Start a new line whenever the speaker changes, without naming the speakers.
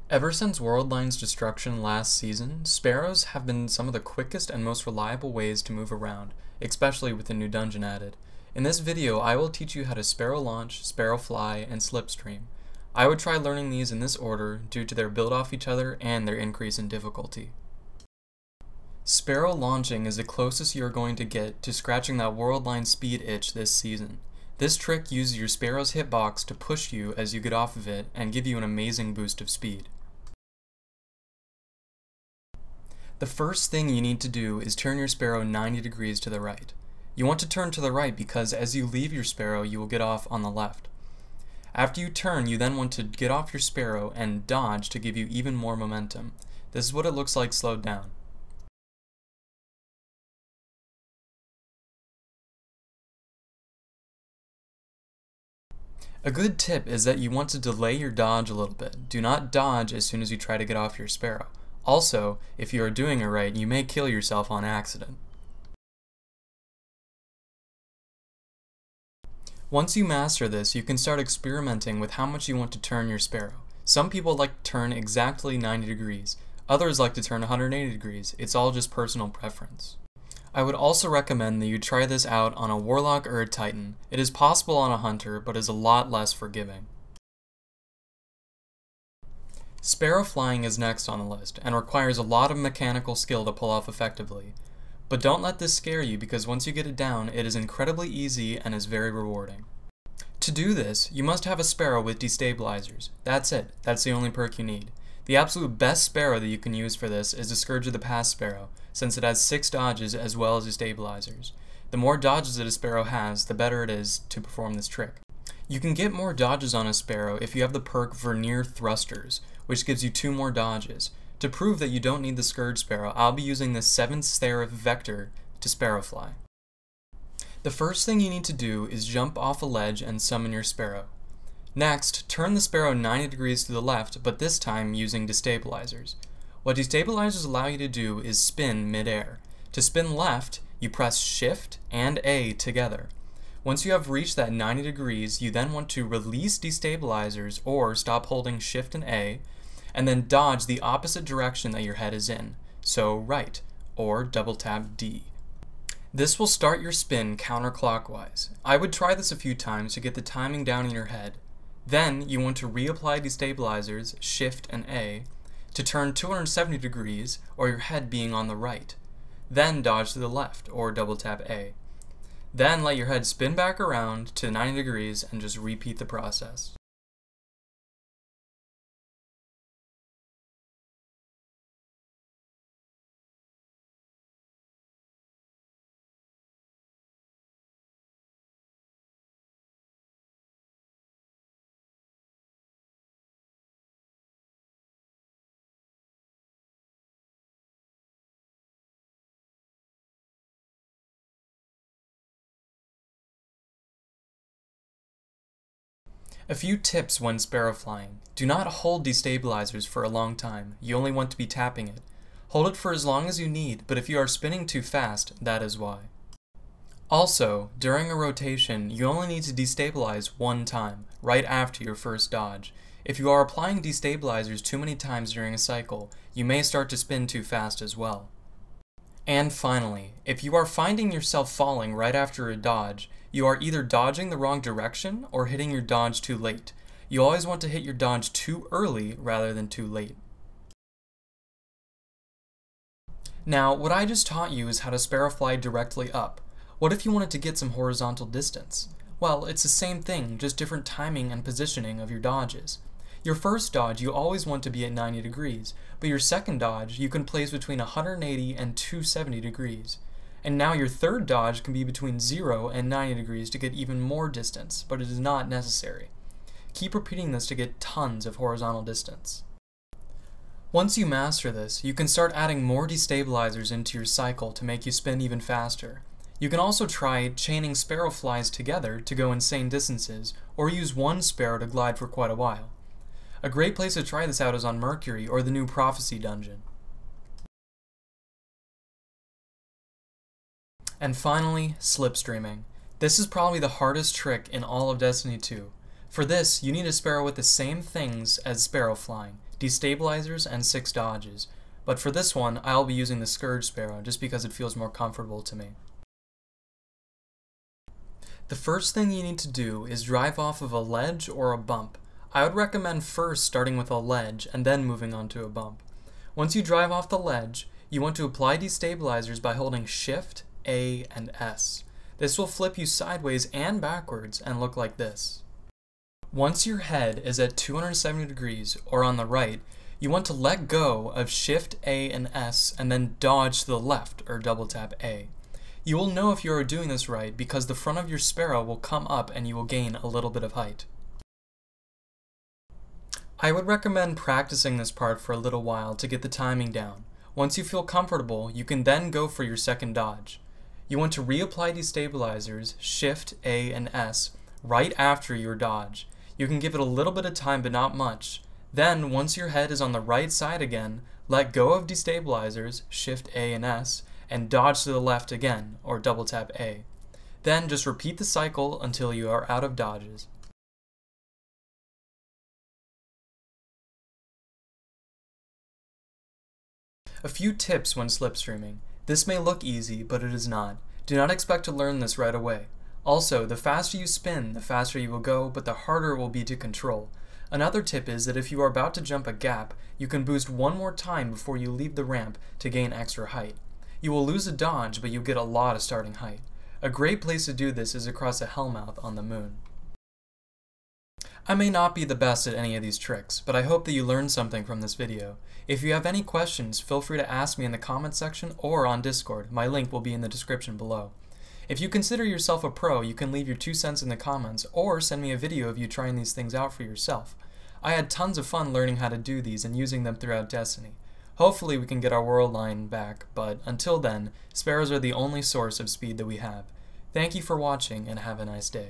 Ever since Worldline's destruction last season, sparrows have been some of the quickest and most reliable ways to move around, especially with the new dungeon added. In this video, I will teach you how to Sparrow Launch, Sparrow Fly, and Slipstream. I would try learning these in this order due to their build off each other and their increase in difficulty. Sparrow Launching is the closest you are going to get to scratching that Worldline speed itch this season. This trick uses your Sparrow's hitbox to push you as you get off of it and give you an amazing boost of speed. The first thing you need to do is turn your Sparrow 90 degrees to the right. You want to turn to the right because as you leave your Sparrow, you will get off on the left. After you turn, you then want to get off your Sparrow and dodge to give you even more momentum. This is what it looks like slowed down. A good tip is that you want to delay your dodge a little bit. Do not dodge as soon as you try to get off your Sparrow. Also, if you are doing it right, you may kill yourself on accident. Once you master this, you can start experimenting with how much you want to turn your Sparrow. Some people like to turn exactly 90 degrees. Others like to turn 180 degrees. It's all just personal preference. I would also recommend that you try this out on a Warlock or a Titan. It is possible on a Hunter, but is a lot less forgiving. Sparrow Flying is next on the list, and requires a lot of mechanical skill to pull off effectively. But don't let this scare you because once you get it down, it is incredibly easy and is very rewarding. To do this, you must have a Sparrow with destabilizers. That's it. That's the only perk you need. The absolute best Sparrow that you can use for this is the Scourge of the Past Sparrow, since it has 6 dodges as well as destabilizers. The more dodges that a Sparrow has, the better it is to perform this trick. You can get more dodges on a Sparrow if you have the perk Vernier Thrusters, which gives you 2 more dodges. To prove that you don't need the Scourge Sparrow, I'll be using the 7th Seraph Vector to Sparrow Fly. The first thing you need to do is jump off a ledge and summon your Sparrow. Next, turn the Sparrow 90 degrees to the left, but this time using destabilizers. What destabilizers allow you to do is spin mid-air. To spin left, you press Shift and A together. Once you have reached that 90 degrees, you then want to release destabilizers or stop holding Shift and A, and then dodge the opposite direction that your head is in, so right, or double tap D. This will start your spin counterclockwise. I would try this a few times to get the timing down in your head. Then you want to reapply destabilizers, Shift and A, to turn 270 degrees, or your head being on the right. Then dodge to the left, or double tap A. Then let your head spin back around to 90 degrees and just repeat the process. A few tips when Sparrow Flying. Do not hold destabilizers for a long time. You only want to be tapping it. Hold it for as long as you need, but if you are spinning too fast, that is why. Also, during a rotation, you only need to destabilize one time, right after your first dodge. If you are applying destabilizers too many times during a cycle, you may start to spin too fast as well. And finally, if you are finding yourself falling right after a dodge, you are either dodging the wrong direction or hitting your dodge too late. You always want to hit your dodge too early rather than too late. Now, what I just taught you is how to Sparrow Fly directly up. What if you wanted to get some horizontal distance? Well, it's the same thing, just different timing and positioning of your dodges. Your first dodge you always want to be at 90 degrees, but your second dodge you can place between 180 and 270 degrees. And now your third dodge can be between 0 and 90 degrees to get even more distance, but it is not necessary. Keep repeating this to get tons of horizontal distance. Once you master this, you can start adding more destabilizers into your cycle to make you spin even faster. You can also try chaining Sparrow Flies together to go insane distances, or use one Sparrow to glide for quite a while. A great place to try this out is on Mercury or the new Prophecy dungeon. And finally, Slipstreaming. This is probably the hardest trick in all of Destiny 2. For this, you need a Sparrow with the same things as Sparrow Flying. destabilizers, and 6 dodges, but for this one I'll be using the Scourge Sparrow just because it feels more comfortable to me. The first thing you need to do is drive off of a ledge or a bump. I would recommend first starting with a ledge and then moving on to a bump. Once you drive off the ledge, you want to apply destabilizers by holding Shift, A, and S. This will flip you sideways and backwards and look like this. Once your head is at 270 degrees or on the right, you want to let go of Shift, A, and S and then dodge to the left or double tap A. You will know if you are doing this right because the front of your sparrow will come up and you will gain a little bit of height. I would recommend practicing this part for a little while to get the timing down. Once you feel comfortable, you can then go for your second dodge. You want to reapply destabilizers, Shift, A, and S, right after your dodge. You can give it a little bit of time but not much. Then, once your head is on the right side again, let go of destabilizers, Shift, A, and S, and dodge to the left again, or double tap A. Then just repeat the cycle until you are out of dodges. A few tips when slipstreaming. This may look easy, but it is not. Do not expect to learn this right away. Also, the faster you spin, the faster you will go, but the harder it will be to control. Another tip is that if you are about to jump a gap, you can boost one more time before you leave the ramp to gain extra height. You will lose a dodge, but you'll get a lot of starting height. A great place to do this is across a hellmouth on the moon. I may not be the best at any of these tricks, but I hope that you learned something from this video. If you have any questions, feel free to ask me in the comments section or on Discord. My link will be in the description below. If you consider yourself a pro, you can leave your 2 cents in the comments or send me a video of you trying these things out for yourself. I had tons of fun learning how to do these and using them throughout Destiny. Hopefully we can get our world line back, but until then, sparrows are the only source of speed that we have. Thank you for watching and have a nice day.